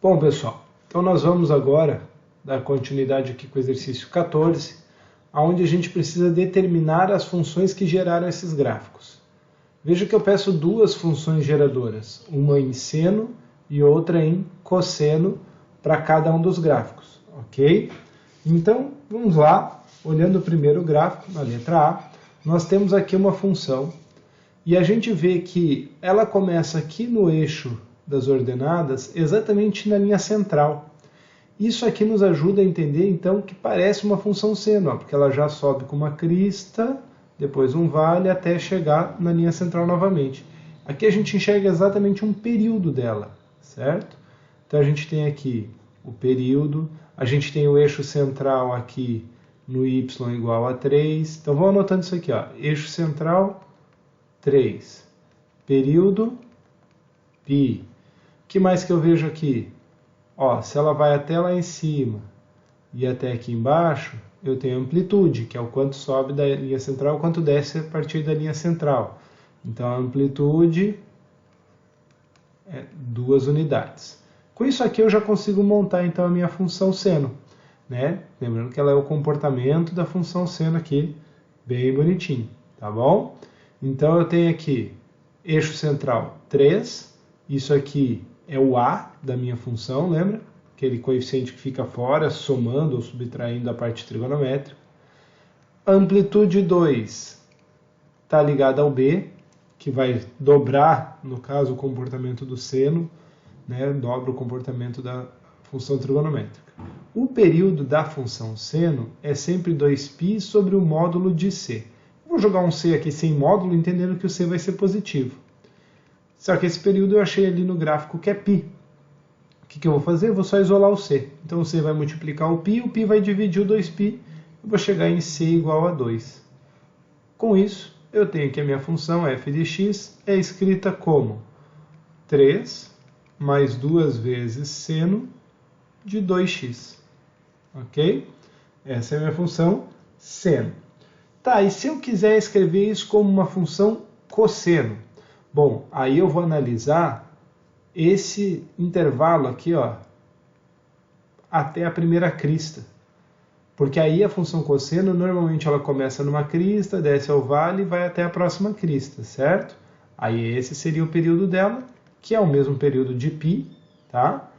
Bom, pessoal, então nós vamos agora dar continuidade aqui com o exercício 14, onde a gente precisa determinar as funções que geraram esses gráficos. Veja que eu peço duas funções geradoras, uma em seno e outra em cosseno para cada um dos gráficos, ok? Então, vamos lá, olhando o primeiro gráfico, na letra A, nós temos aqui uma função e a gente vê que ela começa aqui no eixo das ordenadas exatamente na linha central. Isso aqui nos ajuda a entender então que parece uma função seno, ó, porque ela já sobe com uma crista, depois um vale até chegar na linha central novamente. Aqui a gente enxerga exatamente um período dela, certo? Então a gente tem aqui o período, a gente tem o eixo central aqui no y igual a 3. Então vamos anotando isso aqui, ó. Eixo central 3, período π. O que mais que eu vejo aqui? Ó, se ela vai até lá em cima e até aqui embaixo, eu tenho amplitude, que é o quanto sobe da linha central, o quanto desce a partir da linha central. Então a amplitude é 2 unidades. Com isso aqui eu já consigo montar então a minha função seno, né? Lembrando que ela é o comportamento da função seno aqui, bem bonitinho, tá bom? Então eu tenho aqui eixo central 3, isso aqui é o A da minha função, lembra? Aquele coeficiente que fica fora, somando ou subtraindo a parte trigonométrica. Amplitude 2 está ligada ao B, que vai dobrar, no caso, o comportamento do seno, né? Dobra o comportamento da função trigonométrica. O período da função seno é sempre 2π sobre o módulo de C. Vou jogar um C aqui sem módulo, entendendo que o C vai ser positivo. Só que esse período eu achei ali no gráfico que é π. O que eu vou fazer? Eu vou só isolar o C. Então o C vai multiplicar o π vai dividir o 2π, eu vou chegar em C igual a 2. Com isso, eu tenho que a minha função f de x é escrita como 3 mais 2 vezes seno de 2x. Ok? Essa é a minha função seno. Tá, e se eu quiser escrever isso como uma função cosseno? Bom, aí eu vou analisar esse intervalo aqui, ó, até a primeira crista. Porque aí a função cosseno, normalmente ela começa numa crista, desce ao vale e vai até a próxima crista, certo? Aí esse seria o período dela, que é o mesmo período de π, tá?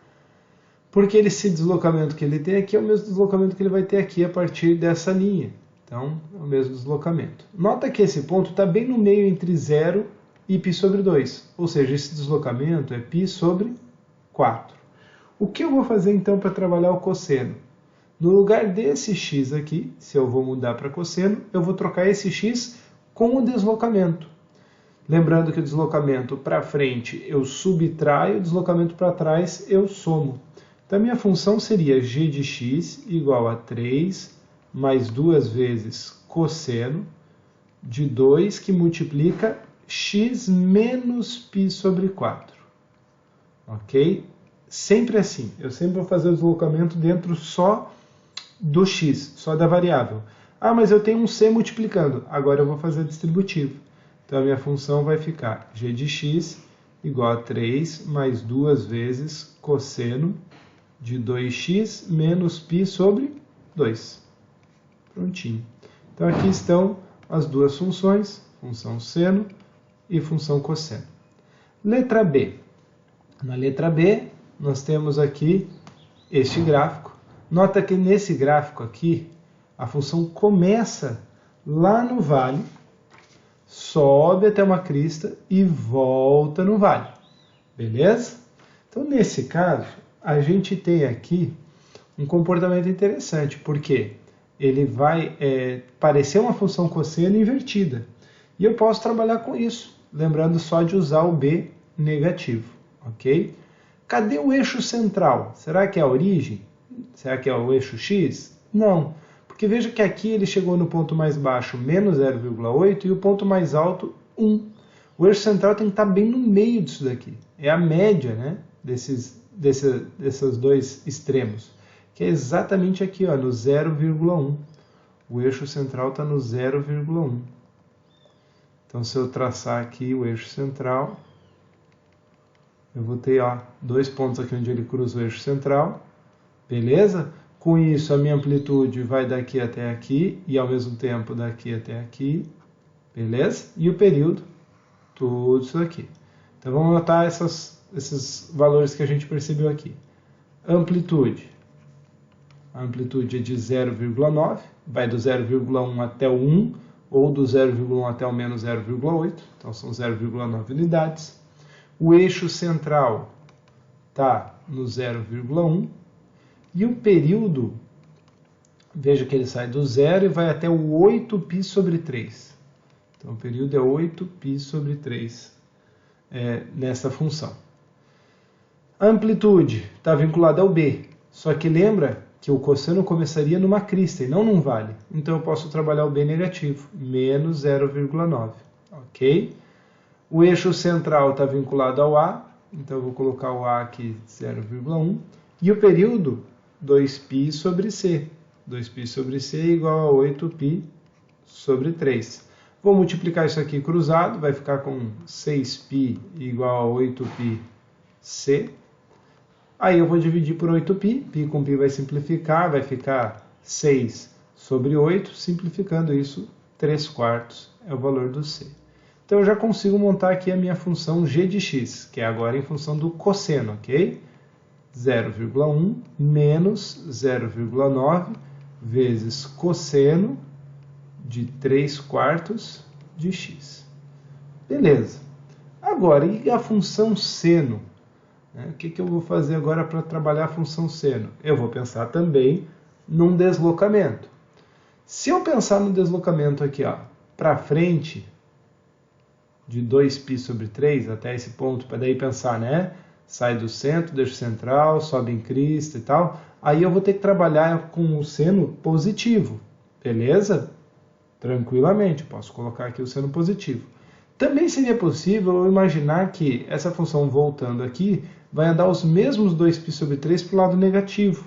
Porque esse deslocamento que ele tem aqui é o mesmo deslocamento que ele vai ter aqui a partir dessa linha. Então, é o mesmo deslocamento. Nota que esse ponto está bem no meio entre 0 e π sobre 2. Ou seja, esse deslocamento é π sobre 4. O que eu vou fazer então para trabalhar o cosseno? No lugar desse x aqui, se eu vou mudar para cosseno, eu vou trocar esse x com o deslocamento. Lembrando que o deslocamento para frente eu subtraio, o deslocamento para trás eu somo. Então a minha função seria g de x igual a 3 mais 2 vezes cosseno de 2 que multiplica x menos π sobre 4. Ok? Sempre assim. Eu sempre vou fazer o deslocamento dentro só do x, só da variável. Ah, mas eu tenho um c multiplicando. Agora eu vou fazer distributivo. Então a minha função vai ficar g de x igual a 3 mais 2 vezes cosseno de 2x menos π sobre 2. Prontinho. Então aqui estão as duas funções, função seno e função cosseno. Letra B. Na letra B, nós temos aqui este gráfico. Nota que nesse gráfico aqui, a função começa lá no vale, sobe até uma crista e volta no vale. Beleza? Então, nesse caso, a gente tem aqui um comportamento interessante, porque ele vai parecer uma função cosseno invertida. E eu posso trabalhar com isso, lembrando só de usar o B negativo, ok? Cadê o eixo central? Será que é a origem? Será que é o eixo x? Não, porque veja que aqui ele chegou no ponto mais baixo, menos 0,8, e o ponto mais alto, 1. O eixo central tem que estar bem no meio disso daqui. É a média, né, desses dois extremos, que é exatamente aqui, ó, no 0,1. O eixo central está no 0,1. Então, se eu traçar aqui o eixo central, Eu vou ter dois pontos aqui onde ele cruza o eixo central, beleza? Com isso, a minha amplitude vai daqui até aqui e, ao mesmo tempo, daqui até aqui, beleza? E o período, tudo isso aqui. Então, vamos anotar esses valores que a gente percebeu aqui. Amplitude. A amplitude é de 0,9, vai do 0,1 até o 1, ou do 0,1 até o menos 0,8, então são 0,9 unidades. O eixo central está no 0,1, e o período, veja que ele sai do 0 e vai até o 8π sobre 3. Então, o período é 8π sobre 3 nessa função. A amplitude está vinculada ao b, só que lembra que o cosseno começaria numa crista e não num vale. Então, eu posso trabalhar o b negativo, menos 0,9. Ok? O eixo central está vinculado ao a, então eu vou colocar o a aqui, 0,1. E o período, 2π sobre c. 2π sobre c é igual a 8π sobre 3. Vou multiplicar isso aqui cruzado, vai ficar com 6π igual a 8πc. Aí eu vou dividir por 8π, π com π vai simplificar, vai ficar 6 sobre 8, simplificando isso, 3/4 é o valor do c. Então eu já consigo montar aqui a minha função g de x, que é agora em função do cosseno, ok? 0,1 menos 0,9 vezes cosseno de 3/4 de x. Beleza. Agora, e a função seno? O que eu vou fazer agora para trabalhar a função seno? Eu vou pensar também num deslocamento. Se eu pensar no deslocamento aqui, para frente, de 2π sobre 3 até esse ponto, para daí pensar, sai do centro, do eixo central, sobe em crista e tal, aí eu vou ter que trabalhar com o seno positivo, beleza? Tranquilamente, posso colocar aqui o seno positivo. Também seria possível eu imaginar que essa função voltando aqui vai andar os mesmos 2π sobre 3 para o lado negativo.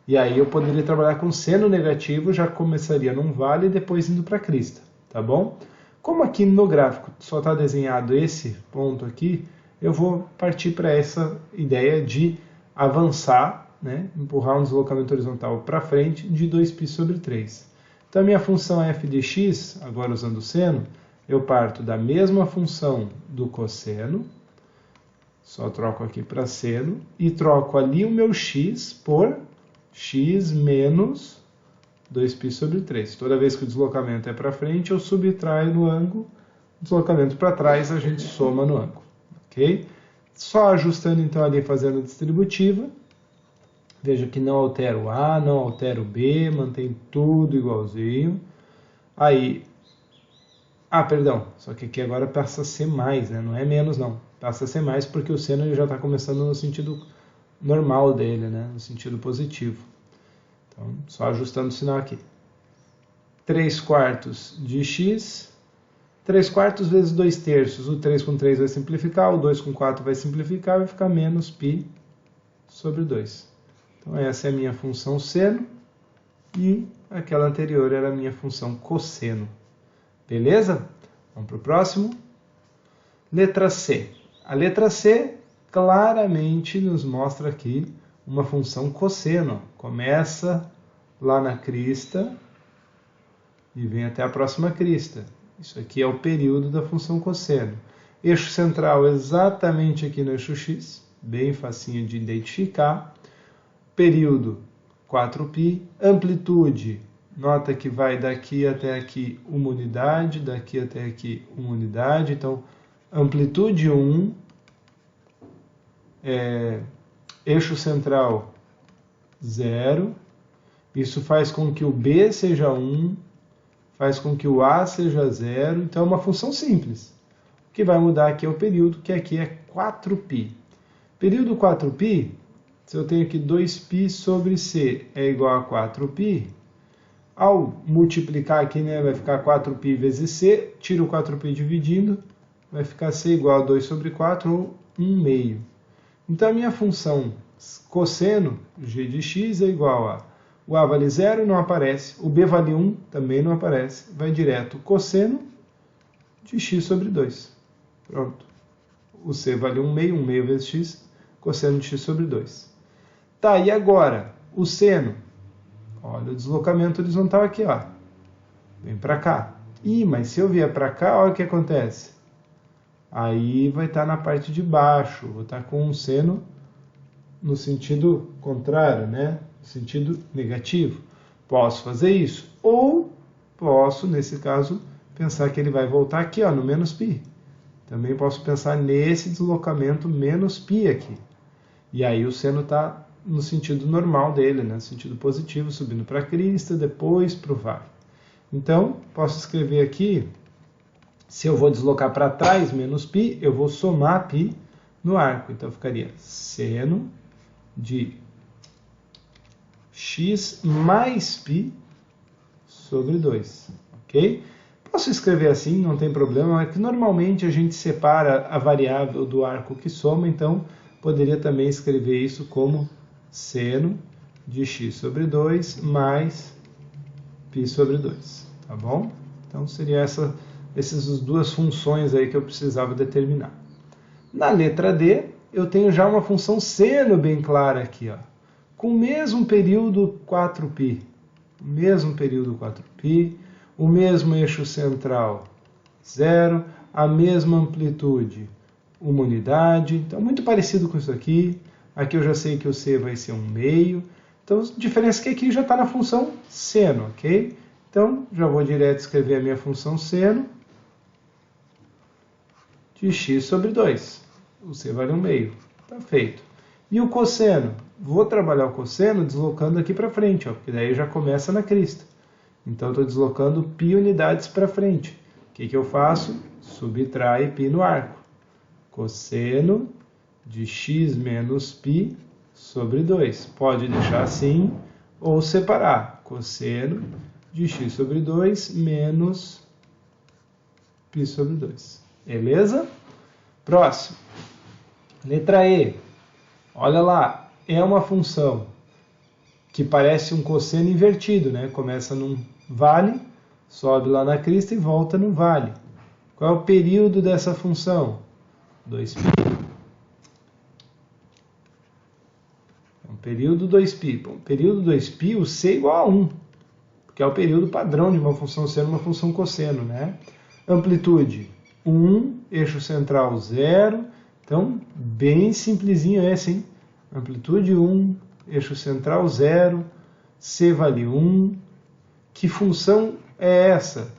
E aí eu poderia trabalhar com seno negativo, já começaria num vale e depois indo para a crista, tá bom? Como aqui no gráfico só está desenhado esse ponto aqui, eu vou partir para essa ideia de avançar, empurrar um deslocamento horizontal para frente de 2π sobre 3. Então a minha função f de x, agora usando o seno, eu parto da mesma função do cosseno, só troco aqui para seno, e troco ali o meu x por x menos 2π sobre 3. Toda vez que o deslocamento é para frente, eu subtraio no ângulo. Deslocamento para trás, a gente soma no ângulo. Ok? Só ajustando então ali, fazendo a distributiva. Veja que não altero o A, não altero o B, mantém tudo igualzinho. Aí, perdão, só que aqui agora passa a ser mais, não é menos não. Passa a ser mais porque o seno já está começando no sentido normal dele, no sentido positivo. Então, só ajustando o sinal aqui. 3/4 de x, 3/4 vezes 2/3. O 3 com 3 vai simplificar, o 2 com 4 vai simplificar, vai ficar menos π sobre 2. Então, essa é a minha função seno e aquela anterior era a minha função cosseno. Beleza? Vamos para o próximo. Letra C. A letra C claramente nos mostra aqui uma função cosseno. Começa lá na crista e vem até a próxima crista. Isso aqui é o período da função cosseno. Eixo central exatamente aqui no eixo x, bem facinho de identificar. Período 4π. Amplitude, nota que vai daqui até aqui uma unidade, daqui até aqui uma unidade. Então, amplitude 1, eixo central 0. Isso faz com que o B seja 1, faz com que o A seja 0. Então, é uma função simples. O que vai mudar aqui é o período, que aqui é 4π. Período 4π, se eu tenho aqui 2π sobre c é igual a 4π, ao multiplicar aqui, vai ficar 4π vezes c, tiro o 4π dividindo, vai ficar c igual a 2 sobre 4, ou 1/2. Então, a minha função cosseno, g de x, é igual a, o a vale 0, não aparece, o b vale 1, também não aparece, vai direto cosseno de x sobre 2. Pronto. o C vale 1 meio vezes x, cosseno de x sobre 2. Tá, e agora, o seno? Olha o deslocamento horizontal aqui, ó. Vem para cá. Ih, mas se eu vier para cá, olha o que acontece. Aí vai estar na parte de baixo, vou estar com um seno no sentido contrário, né? No sentido negativo. Posso fazer isso. Ou posso, nesse caso, pensar que ele vai voltar aqui, ó, no menos π. Também posso pensar nesse deslocamento menos π aqui. E aí o seno está no sentido normal dele, né? No sentido positivo, subindo para a crista, depois para o vale. Então, posso escrever aqui, se eu vou deslocar para trás menos π, eu vou somar π no arco. Então, ficaria seno de x mais π sobre 2, ok? Posso escrever assim, não tem problema, é que normalmente a gente separa a variável do arco que soma, então poderia também escrever isso como seno de x sobre 2 mais π sobre 2, tá bom? Então seria essas duas funções aí que eu precisava determinar. Na letra D, eu tenho já uma função seno bem clara aqui, ó, com o mesmo período 4π, o mesmo eixo central 0, a mesma amplitude 1 unidade, então muito parecido com isso aqui. Aqui eu já sei que o C vai ser 1 meio, então a diferença é que aqui já está na função seno, ok? Então já vou direto escrever a minha função seno de x sobre 2, o C vale 1 meio, está feito. E o cosseno? Vou trabalhar o cosseno deslocando aqui para frente, ó, porque daí já começa na crista. Então, estou deslocando π unidades para frente. O que eu faço? Subtrai π no arco. Cosseno de x menos π sobre 2. Pode deixar assim ou separar. Cosseno de x sobre 2 menos π sobre 2. Beleza? Próximo. Letra E. Olha lá, é uma função que parece um cosseno invertido, né? Começa num vale, sobe lá na crista e volta no vale. Qual é o período dessa função? 2π. Então, período 2π. Bom, período 2π, o C é igual a 1, porque é o período padrão de uma função seno e uma função cosseno, né? Amplitude 1, eixo central 0. Então, bem simplesinho esse, hein? Amplitude 1, eixo central 0, C vale 1. Que função é essa?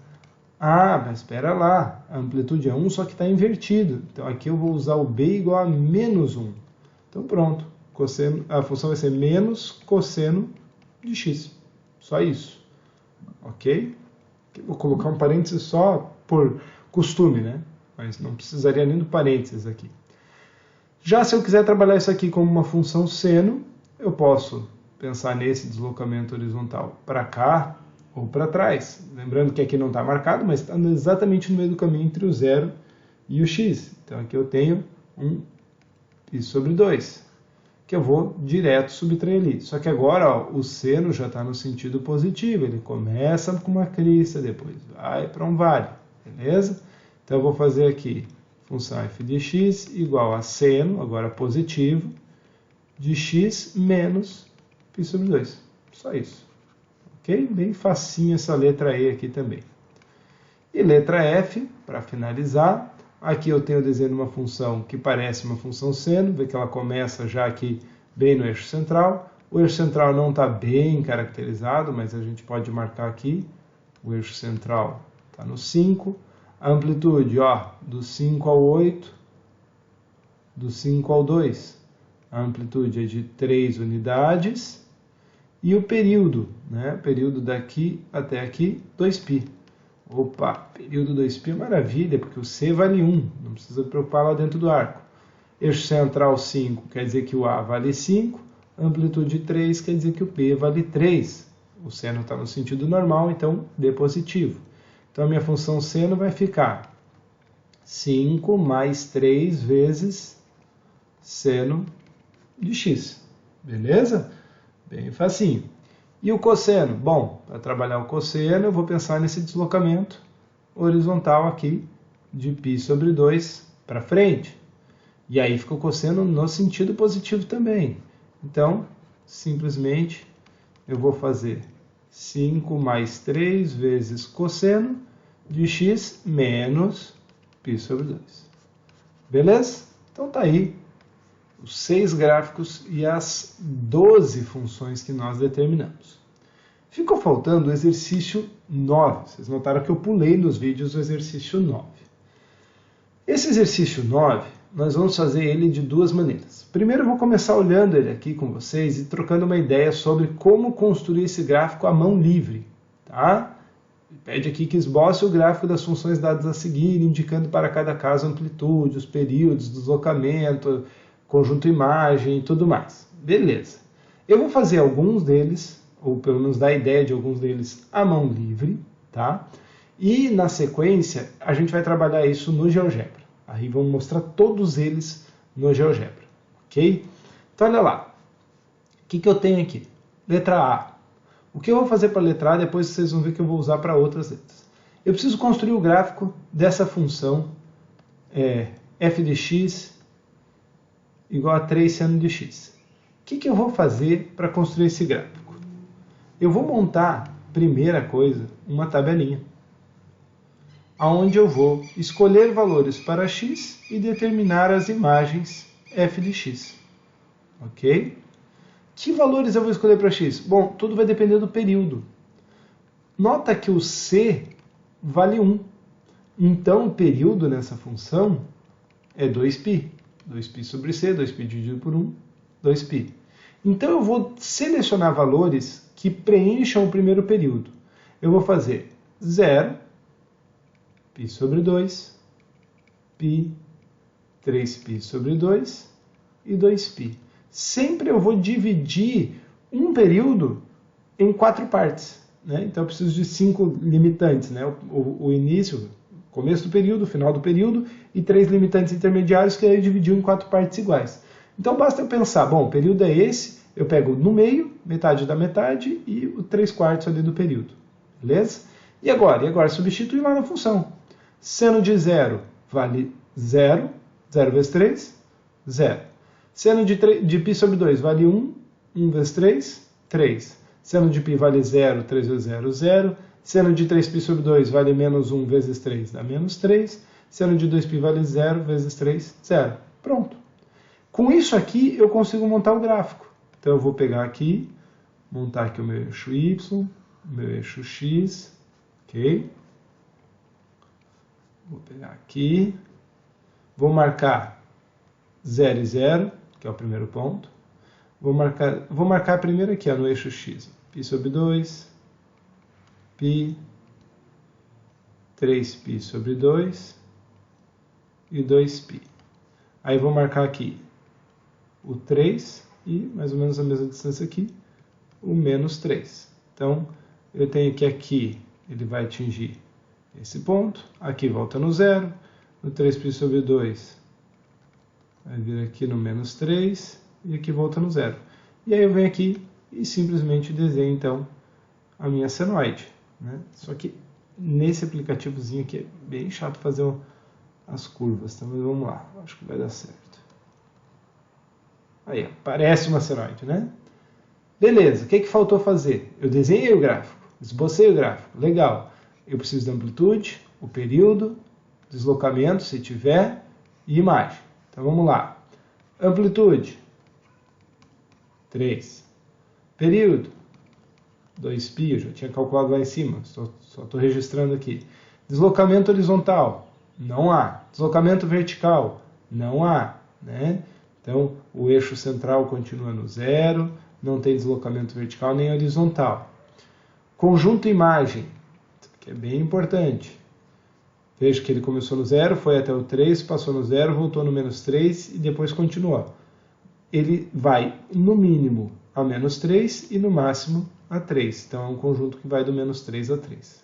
Ah, mas espera lá, a amplitude é 1, só que está invertido. Então aqui eu vou usar o B igual a menos 1. Então pronto, a função vai ser menos cosseno de x. Só isso. Ok? Vou colocar um parênteses só por costume, né? Mas não precisaria nem do parênteses aqui. Já se eu quiser trabalhar isso aqui como uma função seno, eu posso pensar nesse deslocamento horizontal para cá ou para trás. Lembrando que aqui não está marcado, mas está exatamente no meio do caminho entre o 0 e o x. Então aqui eu tenho um π sobre 2, que eu vou direto subtrair ali. Só que agora ó, o seno já está no sentido positivo. Ele começa com uma crista, depois vai para um vale. Beleza? Então eu vou fazer aqui função f de x igual a seno, agora positivo, de x menos π sobre 2. Só isso. Ok? Bem facinho essa letra E aqui também. E letra F, para finalizar, aqui eu tenho o desenho de uma função que parece uma função seno, vê que ela começa já aqui bem no eixo central. O eixo central não está bem caracterizado, mas a gente pode marcar aqui. O eixo central está no 5. A amplitude, ó, do 5 ao 8, do 5 ao 2. A amplitude é de 3 unidades. E o período, né? Período daqui até aqui, 2π. Opa, período 2π é maravilha, porque o C vale 1, não precisa preocupar lá dentro do arco. Eixo central 5 quer dizer que o A vale 5, amplitude 3 quer dizer que o P vale 3. O seno está no sentido normal, então D positivo. Então a minha função seno vai ficar 5 mais 3 vezes seno de x. Beleza? Bem facinho. E o cosseno? Bom, para trabalhar o cosseno eu vou pensar nesse deslocamento horizontal aqui de π sobre 2 para frente. E aí fica o cosseno no sentido positivo também. Então, simplesmente, eu vou fazer 5 mais 3 vezes cosseno de x menos π sobre 2. Beleza? Então tá aí os 6 gráficos e as 12 funções que nós determinamos. Ficou faltando o exercício 9. Vocês notaram que eu pulei nos vídeos o exercício 9. Esse exercício 9, nós vamos fazer ele de duas maneiras. Primeiro eu vou começar olhando ele aqui com vocês e trocando uma ideia sobre como construir esse gráfico à mão livre. Tá? Ele pede aqui que esboce o gráfico das funções dadas a seguir, indicando para cada caso a amplitude, os períodos, deslocamento, conjunto imagem e tudo mais. Beleza. Eu vou fazer alguns deles, ou pelo menos dar a ideia de alguns deles à mão livre, tá? E na sequência a gente vai trabalhar isso no GeoGebra. Aí vamos mostrar todos eles no GeoGebra, ok? Então olha lá, o que eu tenho aqui? Letra A. O que eu vou fazer para a letra A, depois vocês vão ver que eu vou usar para outras letras. Eu preciso construir o gráfico dessa função f de x igual a 3 seno de x. O que eu vou fazer para construir esse gráfico? Eu vou montar, primeira coisa, uma tabelinha, onde eu vou escolher valores para x e determinar as imagens f de x. Ok? Que valores eu vou escolher para x? Bom, tudo vai depender do período. Nota que o c vale 1. Então, o período nessa função é 2π. 2π sobre c, 2π dividido por 1, 2π. Então, eu vou selecionar valores que preencham o primeiro período. Eu vou fazer 0, π sobre 2, π, 3π sobre 2 e 2π. Sempre eu vou dividir um período em 4 partes. Né? Então eu preciso de 5 limitantes. Né? O início, começo do período, final do período e 3 limitantes intermediários que aí dividiu em 4 partes iguais. Então basta eu pensar, bom, o período é esse, eu pego no meio, metade da metade e o 3/4 ali do período. Beleza? E agora substituir lá na função. Seno de 0 vale 0, 0 vezes 3, 0. Seno de π sobre 2 vale 1, 1 vezes 3, 3. Seno de π vale 0, 3 vezes 0, 0. Seno de 3π sobre 2 vale menos 1 vezes 3, dá menos 3. Seno de 2π vale 0 vezes 3, 0. Pronto. Com isso aqui eu consigo montar o gráfico. Então eu vou pegar aqui, montar aqui o meu eixo y, o meu eixo x, ok? Vou pegar aqui, vou marcar 0 e 0, que é o primeiro ponto. Vou marcar primeiro aqui, ó, no eixo x. π sobre 2, π, 3π sobre 2 e 2π. Aí vou marcar aqui o 3 e, mais ou menos a mesma distância aqui, o menos 3. Então, eu tenho que aqui, ele vai atingir esse ponto, aqui volta no 0, no 3π sobre 2 vai vir aqui no menos 3 e aqui volta no 0. E aí eu venho aqui e simplesmente desenho então a minha senoide. Né? Só que nesse aplicativozinho aqui é bem chato fazer as curvas, então vamos lá, acho que vai dar certo. Aí, parece uma senoide, né? Beleza, o que faltou fazer? Eu desenhei o gráfico, esbocei o gráfico, legal. Eu preciso da amplitude, o período, deslocamento, se tiver, e imagem. Então vamos lá. Amplitude, 3. Período, 2π, eu já tinha calculado lá em cima, só estou registrando aqui. Deslocamento horizontal, não há. Deslocamento vertical, não há. Né? Então o eixo central continua no 0, não tem deslocamento vertical nem horizontal. Conjunto imagem, que é bem importante. Veja que ele começou no 0, foi até o 3, passou no 0, voltou no menos 3 e depois continuou. Ele vai no mínimo a menos 3 e no máximo a 3. Então é um conjunto que vai do menos 3 a 3.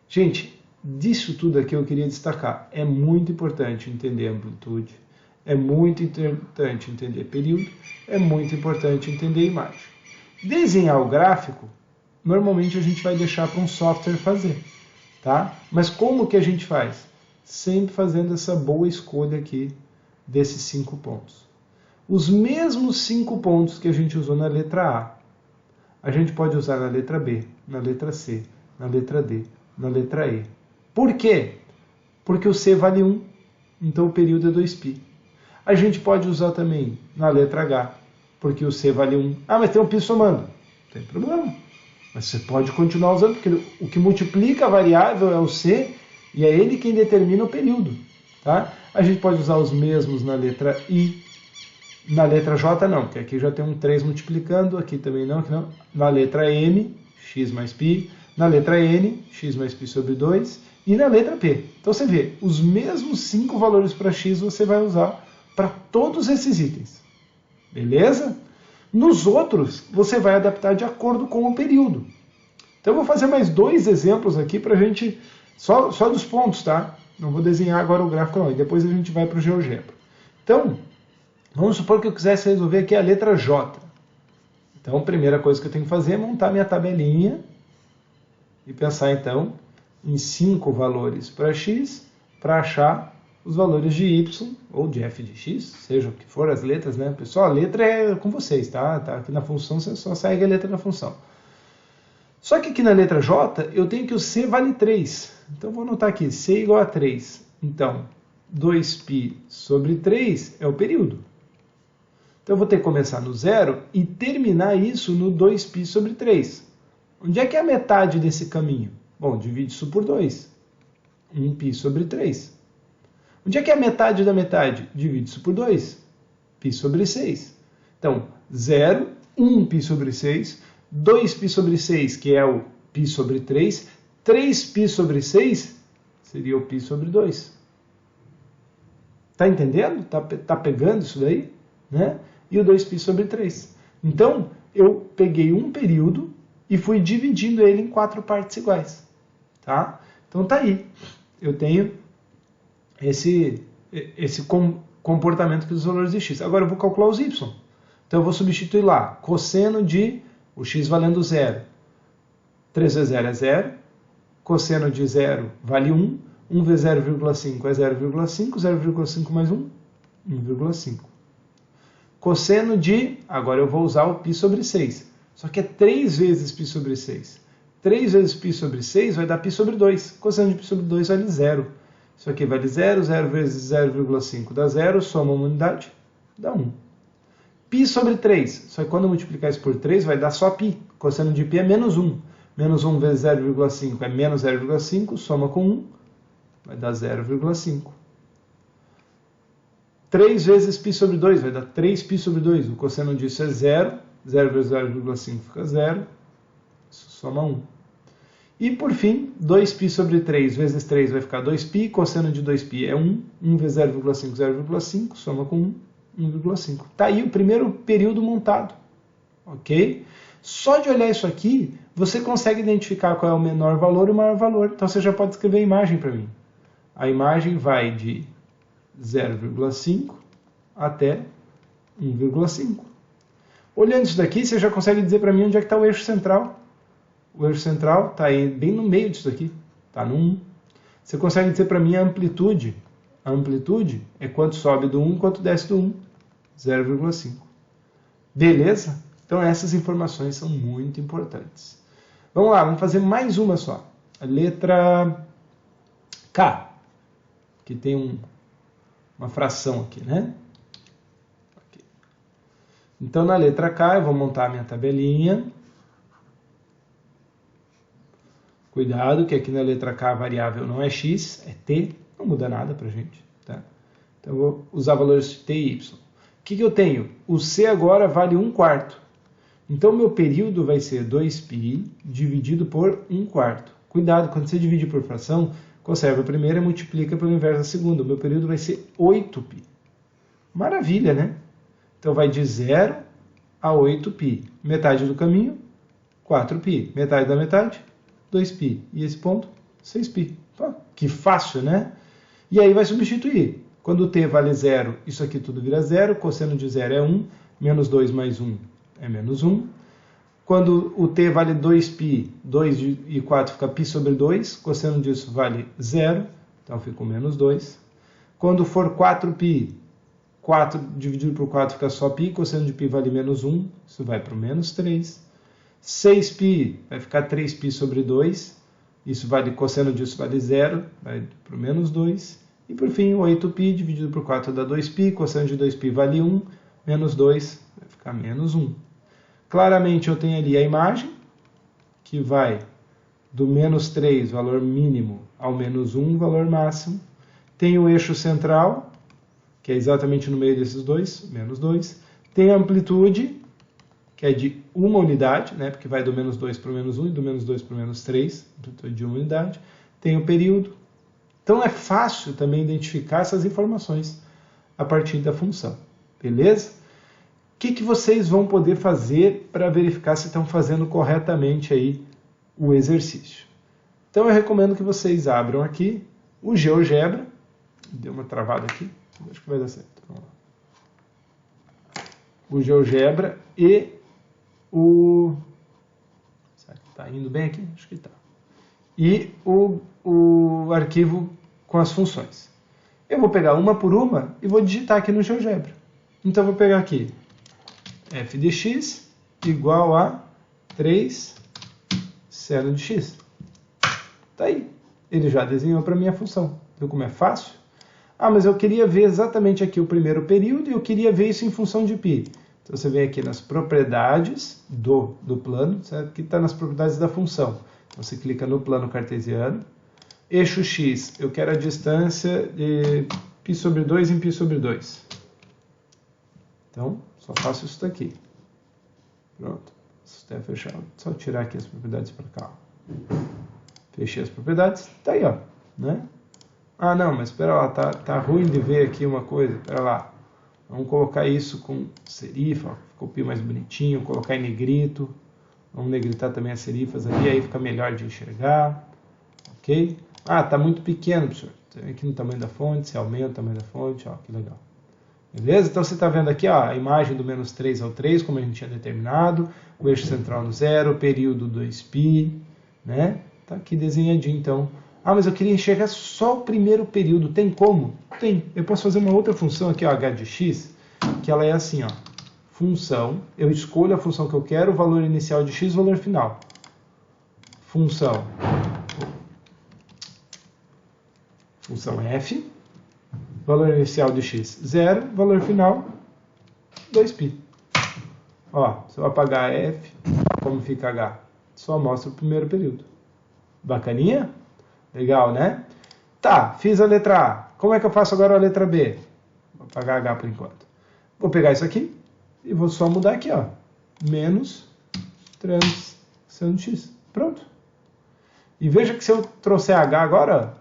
Gente, disso tudo aqui eu queria destacar. É muito importante entender a amplitude, é muito importante entender período, é muito importante entender imagem. Desenhar o gráfico, normalmente a gente vai deixar para um software fazer. Tá? Mas como que a gente faz? Sempre fazendo essa boa escolha aqui desses 5 pontos. Os mesmos 5 pontos que a gente usou na letra A gente pode usar na letra B, na letra C, na letra D, na letra E. Por quê? Porque o C vale 1, então o período é 2π. A gente pode usar também na letra H, porque o C vale 1. Ah, mas tem um π somando. Não tem problema. Mas você pode continuar usando, porque o que multiplica a variável é o C, e é ele quem determina o período. Tá? A gente pode usar os mesmos na letra I. Na letra J não, porque aqui já tem um 3 multiplicando, aqui também não, aqui não. Na letra M, x mais π. Na letra N, x mais π sobre 2. E na letra P. Então você vê, os mesmos 5 valores para x você vai usar para todos esses itens. Beleza? Nos outros, você vai adaptar de acordo com o período. Então eu vou fazer mais 2 exemplos aqui para a gente, só dos pontos, tá? Não vou desenhar agora o gráfico não, e depois a gente vai para o GeoGebra. Então, vamos supor que eu quisesse resolver aqui a letra J. Então, a primeira coisa que eu tenho que fazer é montar minha tabelinha e pensar, então, em 5 valores para x, para achar os valores de y, ou de f de x, seja o que for as letras, né? Pessoal, a letra é com vocês, tá? Aqui na função você só segue a letra da função. Só que aqui na letra J, eu tenho que o C vale 3. Então, vou anotar aqui, C igual a 3. Então, 2π sobre 3 é o período. Então, eu vou ter que começar no 0 e terminar isso no 2π sobre 3. Onde é que é a metade desse caminho? Bom, divide isso por 2. 1π sobre 3. Onde é que é a metade da metade? Divide isso por 2. π sobre 6. Então, 0, 1π sobre 6, 2π sobre 6, que é o π sobre 3, 3π sobre 6 seria o π sobre 2. Tá entendendo? Tá pegando isso daí? Né? E o 2π sobre 3. Então, eu peguei um período e fui dividindo ele em 4 partes iguais. Tá? Então tá aí. Eu tenho esse comportamento aqui dos valores de x. Agora eu vou calcular os y. Então eu vou substituir lá. Cosseno de o x valendo 0. 3 vezes 0 é 0. Cosseno de 0 vale 1. 1 vezes 0,5 é 0,5. 0,5 mais 1, 1,5. Cosseno de, agora eu vou usar o π sobre 6. Só que é 3 vezes π sobre 6. 3 vezes π sobre 6 vai dar π sobre 2. Cosseno de π sobre 2 vale 0. Isso aqui vale 0. 0 vezes 0,5 dá 0. Soma uma unidade, dá 1. π sobre 3. Só que quando eu multiplicar isso por 3 vai dar só π. Cosseno de π é menos 1. Menos 1 vezes 0,5 é menos 0,5. Soma com 1, vai dar 0,5. 3 vezes π sobre 2 vai dar 3π sobre 2. O cosseno disso é 0. 0 vezes 0,5 fica 0. Isso soma 1. E, por fim, 2π sobre 3 vezes 3 vai ficar 2π. Cosseno de 2π é 1. 1 vezes 0,5, 0,5. Soma com 1, 1,5. Está aí o primeiro período montado. Ok? Só de olhar isso aqui, você consegue identificar qual é o menor valor e o maior valor. Então, você já pode escrever a imagem para mim. A imagem vai de 0,5 até 1,5. Olhando isso daqui, você já consegue dizer para mim onde é que está o eixo central. O eixo central está bem no meio disso aqui. Está no 1. Você consegue dizer para mim a amplitude. A amplitude é quanto sobe do 1 quanto desce do 1. 0,5. Beleza? Então essas informações são muito importantes. Vamos lá, vamos fazer mais uma só. A letra K. Que tem uma fração aqui, né? Okay. Então, na letra K, eu vou montar a minha tabelinha. Cuidado, que aqui na letra K a variável não é x, é t. Não muda nada para a gente. Tá? Então, eu vou usar valores de t e y. O que eu tenho? O c agora vale 1/4. Então, meu período vai ser 2π dividido por 1/4. Cuidado, quando você divide por fração, conserva a primeira e multiplica pelo inverso da segunda. O meu período vai ser 8π. Maravilha, né? Então, vai de 0 a 8π. Metade do caminho, 4π. Metade da metade, 2π. E esse ponto, 6π. Pô, que fácil, né? E aí vai substituir. Quando o t vale 0, isso aqui tudo vira 0. Cosseno de 0 é 1. Menos 2 mais 1 é menos 1. Quando o t vale 2π, 2 e 4 fica π sobre 2. Cosseno disso vale 0. Então fica com menos 2. Quando for 4π, 4 dividido por 4 fica só π, cosseno de π vale menos 1, isso vai para o menos 3. 6π vai ficar 3π sobre 2, isso vale, cosseno disso vale 0, vai para o menos 2. E por fim, 8π dividido por 4 dá 2π, cosseno de 2π vale 1, menos 2 vai ficar menos 1. Claramente eu tenho ali a imagem, que vai do menos 3, valor mínimo, ao menos 1, valor máximo. Tem o eixo central, que é exatamente no meio desses dois, menos 2. Tem a amplitude, que é de uma unidade, né, porque vai do menos 2 para o menos 1 e do menos 2 para o menos 3, amplitude de uma unidade. Tem o período. Então é fácil também identificar essas informações a partir da função. Beleza? O que vocês vão poder fazer para verificar se estão fazendo corretamente aí o exercício? Então eu recomendo que vocês abram aqui o GeoGebra. Deu uma travada aqui, acho que vai dar certo. Vamos lá. O GeoGebra e o... Será que está indo bem aqui? Acho que está. E o arquivo com as funções. Eu vou pegar uma por uma e vou digitar aqui no GeoGebra. Então eu vou pegar aqui f de x igual a 3 seno de x. Tá aí. Ele já desenhou para mim a função. Viu como é fácil? Ah, mas eu queria ver exatamente aqui o primeiro período e eu queria ver isso em função de π. Então você vem aqui nas propriedades do plano, certo? Que está nas propriedades da função. Então você clica no plano cartesiano. Eixo x, eu quero a distância de π sobre 2 em π sobre 2. Então, só faço isso daqui. Pronto. Sistema fechado. Só tirar aqui as propriedades para cá. Fechei as propriedades. Tá aí, ó. Né? Ah, não, mas espera lá. Tá ruim de ver aqui uma coisa. Espera lá. Vamos colocar isso com serifa. Ficou o π mais bonitinho. Colocar em negrito. Vamos negritar também as serifas ali. Aí fica melhor de enxergar. Ok? Ah, tá muito pequeno, professor. Você vem aqui no tamanho da fonte. Você aumenta o tamanho da fonte. Ó, que legal. Beleza? Então você está vendo aqui, ó, a imagem do menos 3 ao 3, como a gente tinha determinado, o eixo central no 0, o período 2π, né? Tá aqui desenhadinho, então. Ah, mas eu queria enxergar só o primeiro período. Tem como? Tem. Eu posso fazer uma outra função aqui, ó, h de x, que ela é assim, ó. Função, eu escolho a função que eu quero, o valor inicial de x, o valor final. Função f, valor inicial de x, 0, valor final, 2π. Ó, se eu apagar f, como fica h? Só mostra o primeiro período. Bacaninha? Legal, né? Tá, fiz a letra A. Como é que eu faço agora a letra B? Vou apagar h por enquanto. Vou pegar isso aqui e vou só mudar aqui, ó. Menos trans seno de x. Pronto. E veja que se eu trouxer h agora, ó,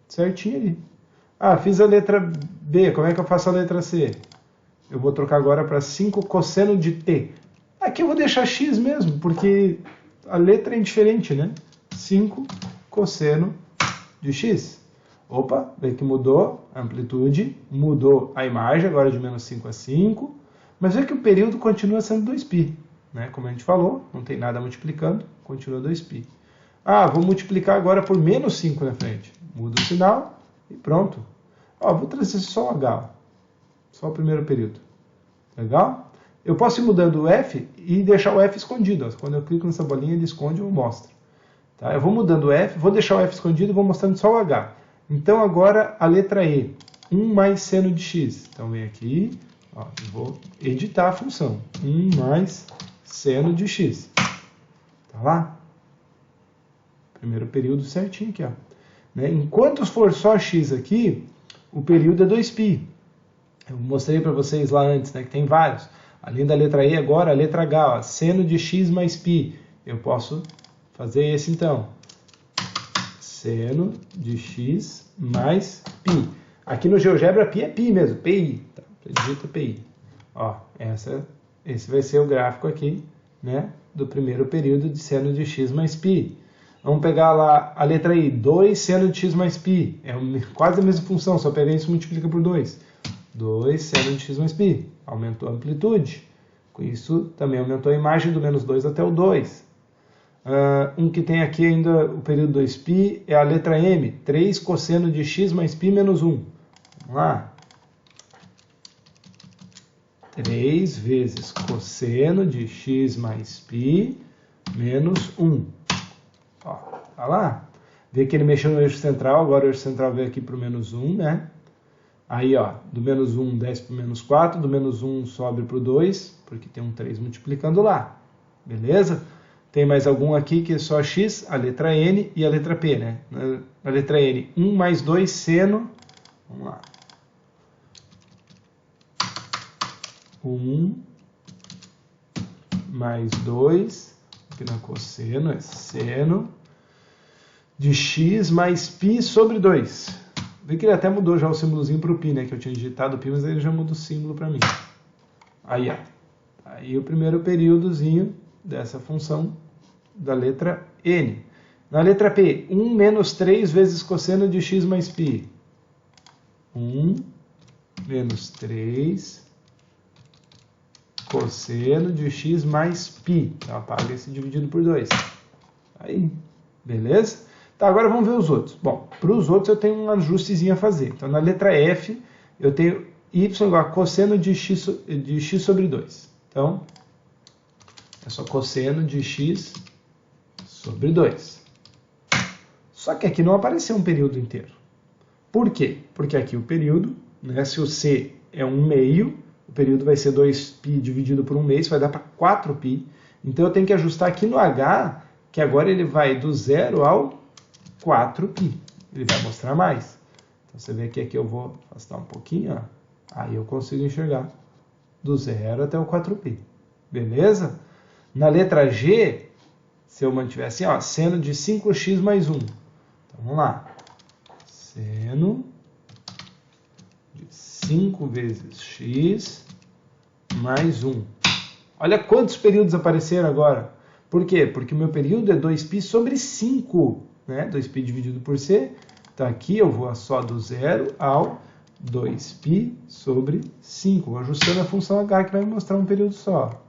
certinho ali. Ah, fiz a letra B, como é que eu faço a letra C? Eu vou trocar agora para 5 cosseno de t. Aqui eu vou deixar x mesmo, porque a letra é indiferente, né? 5 cosseno de x. Opa, vê que mudou a amplitude, mudou a imagem, agora de menos 5 a 5, mas vê que o período continua sendo 2π, né? Como a gente falou, não tem nada multiplicando, continua 2π. Ah, vou multiplicar agora por menos 5 na frente. Muda o sinal e pronto. Ó, vou trazer só o h, só o primeiro período. Legal? Eu posso ir mudando o f e deixar o f escondido. Ó. Quando eu clico nessa bolinha, ele esconde ou mostra. Tá? Eu vou mudando o f, vou deixar o f escondido e vou mostrando só o h. Então agora a letra E, 1 mais seno de x. Então vem aqui, ó, eu vou editar a função. 1 mais seno de x. Tá lá? Primeiro período certinho aqui, ó. Né? Enquanto for só x aqui, o período é 2π. Eu mostrei para vocês lá antes, né, que tem vários. Além da letra E, agora a letra H, ó, seno de x mais π. Eu posso fazer esse então. Seno de x mais π. Aqui no GeoGebra, π é π mesmo, PI. Tá? Digita PI. Ó, esse vai ser o gráfico aqui, né, do primeiro período de seno de x mais π. Vamos pegar lá a letra I, 2 seno de x mais π. É quase a mesma função, só pegar isso e multiplica por 2. 2 seno de x mais π. Aumentou a amplitude. Com isso, também aumentou a imagem do menos 2 até o 2. Um que tem aqui ainda o período 2π é a letra M, 3 cosseno de x mais π menos 1. Vamos lá. 3 vezes cosseno de x mais π menos 1. Ó, tá lá? Vê que ele mexeu no eixo central, agora o eixo central veio aqui para o menos 1, né? Aí, ó, do menos 1 desce para o menos 4, do menos 1 sobe para o 2, porque tem um 3 multiplicando lá. Beleza? Tem mais algum aqui que é só x, a letra n e a letra p, né? Na letra n, 1 mais 2 seno. Vamos lá. 1 mais 2, aqui na cosseno é seno, de x mais π sobre 2. Vê que ele até mudou já o símbolozinho para o π, né? Que eu tinha digitado o π, mas ele já muda o símbolo para mim. Aí, ó. Aí o primeiro períodozinho dessa função da letra n. Na letra p, 1 menos 3 vezes cosseno de x mais π. 1 menos 3 cosseno de x mais π. Então apaga esse dividido por 2. Aí, beleza? Tá, agora vamos ver os outros. Bom, para os outros eu tenho um ajustezinho a fazer. Então na letra f eu tenho y igual a cosseno de x sobre 2. Então, é só cosseno de x sobre 2. Só que aqui não apareceu um período inteiro. Por quê? Porque aqui o período, né, se o c é 1/2, o período vai ser 2π dividido por 1/2, vai dar para 4π. Então eu tenho que ajustar aqui no h, que agora ele vai do 0 ao 4π. Ele vai mostrar mais. Então você vê que aqui eu vou afastar um pouquinho, ó. Aí eu consigo enxergar do 0 até o 4π. Beleza? Na letra G, se eu mantiver assim, ó, seno de 5x mais 1. Então vamos lá. Seno de 5 vezes x mais 1. Olha quantos períodos apareceram agora. Por quê? Porque o meu período é 2π sobre 5. Né? 2π dividido por c. Então aqui eu vou só do 0 ao 2π sobre 5. Vou ajustando a função h, que vai me mostrar um período só.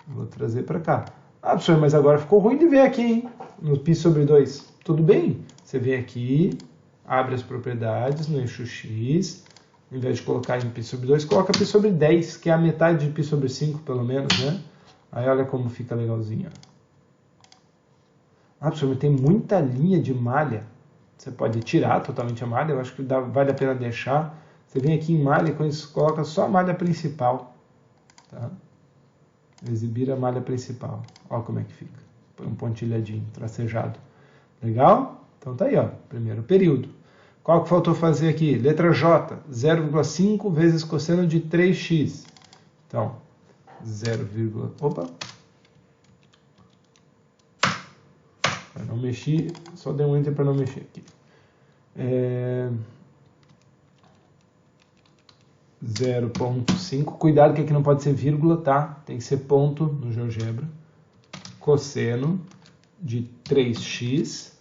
Vou trazer para cá. Ah, professor, mas agora ficou ruim de ver aqui, hein? No π sobre 2. Tudo bem? Você vem aqui, abre as propriedades no eixo x. Ao invés de colocar em π sobre 2, coloca π sobre 10, que é a metade de π sobre 5, pelo menos, né? Aí olha como fica legalzinho. Ah, professor, mas tem muita linha de malha. Você pode tirar totalmente a malha, eu acho que vale a pena deixar. Você vem aqui em malha e com isso coloca só a malha principal. Tá? Exibir a malha principal. Olha como é que fica. Põe um pontilhadinho, tracejado. Legal? Então tá aí, ó. Primeiro período. Qual que faltou fazer aqui? Letra J. 0,5 vezes cosseno de 3x. Então, 0, opa. Eu não mexi, só dei um enter para não mexer aqui. 0,5. Cuidado que aqui não pode ser vírgula, tá? Tem que ser ponto no GeoGebra. Cosseno de 3x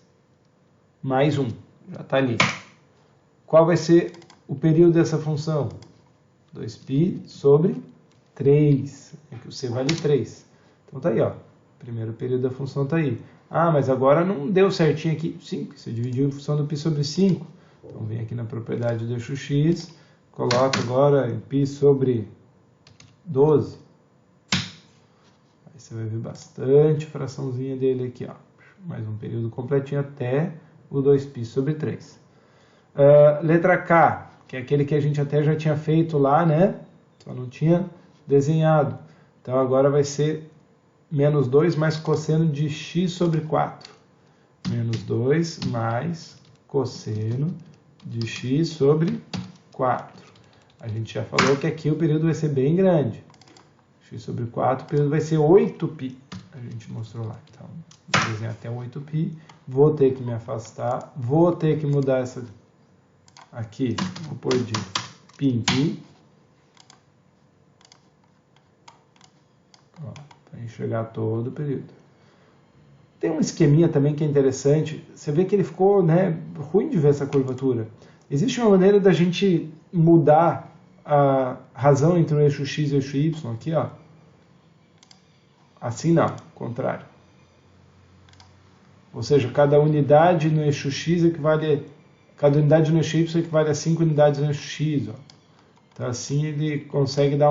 mais 1. Já está ali. Qual vai ser o período dessa função? 2π sobre 3. Aqui o c vale 3. Então tá aí, ó. Primeiro período da função tá aí. Ah, mas agora não deu certinho aqui. 5. Você dividiu em função do π sobre 5. Então vem aqui na propriedade do eixo x. Coloca agora em π sobre 12. Aí você vai ver bastante fraçãozinha dele aqui, ó. Mais um período completinho até o 2π sobre 3. Letra K, que é aquele que a gente até já tinha feito lá, né? Só não tinha desenhado. Então agora vai ser menos 2 mais cosseno de x sobre 4. Menos 2 mais cosseno de x sobre 4. A gente já falou que aqui o período vai ser bem grande. X sobre 4, o período vai ser 8π. A gente mostrou lá. Então, vou desenhar até 8π. Vou ter que me afastar. Vou ter que mudar essa aqui. Vou pôr de π em π. Para enxergar todo o período. Tem um esqueminha também que é interessante. Você vê que ele ficou, né, ruim de ver essa curvatura. Existe uma maneira da gente mudar a razão entre o eixo x e o eixo y aqui, ó. Assim não, contrário. Ou seja, cada unidade no eixo x equivale, cada unidade no eixo y equivale a 5 unidades no eixo x, ó. Então assim ele consegue dar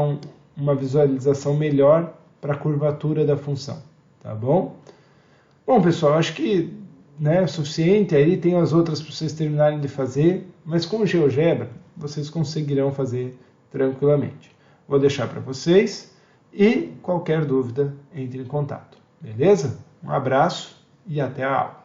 uma visualização melhor para a curvatura da função, tá bom? Bom, pessoal, acho que é suficiente, aí tem as outras para vocês terminarem de fazer, mas com o GeoGebra vocês conseguirão fazer tranquilamente. Vou deixar para vocês e qualquer dúvida entre em contato, beleza? Um abraço e até a aula.